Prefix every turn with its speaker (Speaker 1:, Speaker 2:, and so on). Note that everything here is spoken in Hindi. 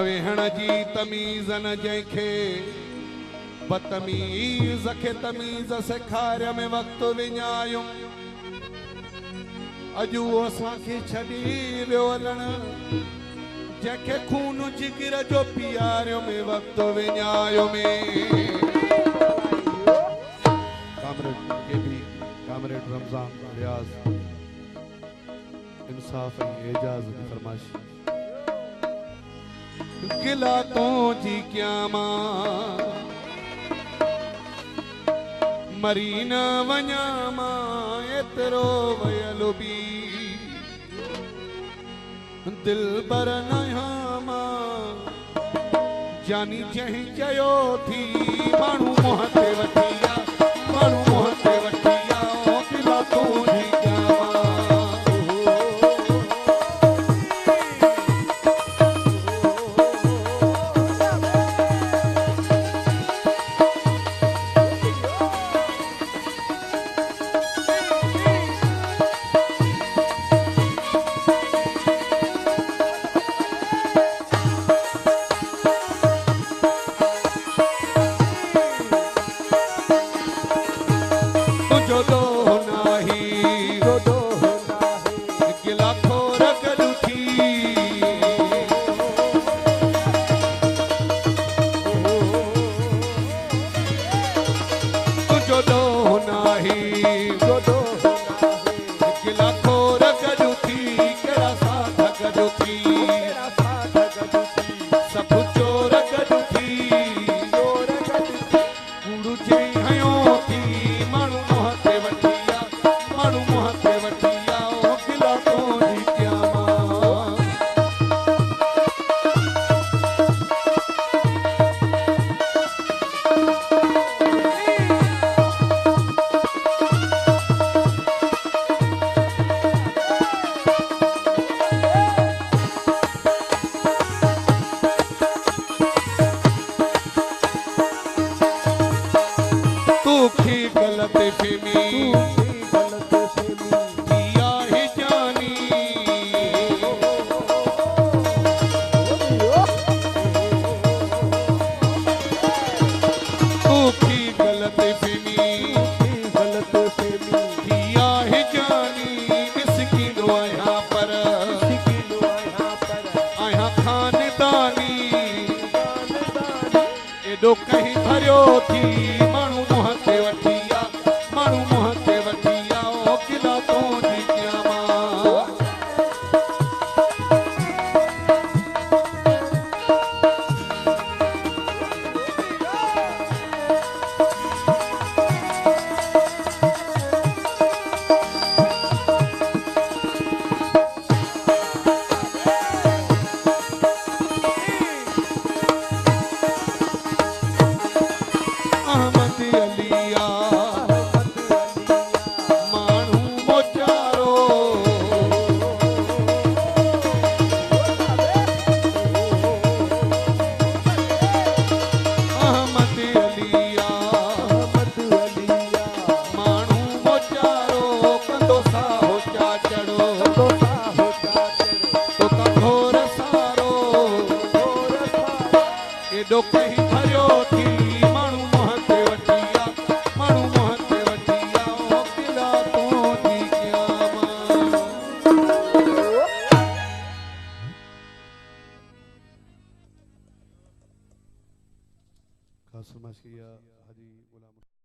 Speaker 1: वेहण जी तमीज़ न जंहिंखे बदतमीज़ खे तमीज़ सेखारिय में वक़्तु विञायूं अॼु उहो असांखे छॾी वियो हलण जंहिंखे खून जिगर जो पीआरियो में वक़्तु विञायो में कामरेड रमज़ान रियाज़ इंसाफ एजाज की फरमाइश गिला तो जी क्या मां मरी न वञा मां एतिरो वयलु बि दिल बर नया मां जानी जंहिं चयो थी माण्हू मुंहं ते वठी विया माण्हू मुंहं ते वठी विया गिला तो जी क्या कहीं भरियो थी माण्हू मुंहं ते वठी विया माण्हू मुंहं ते वठी विया गिला तो जी क्या कहीं भरियो थी माण्हू मुंहं ते वठी विया माण्हू मुंहं ते वठी विया गिला तो जी क्या खास फरमाइश किया हाजी गुलाम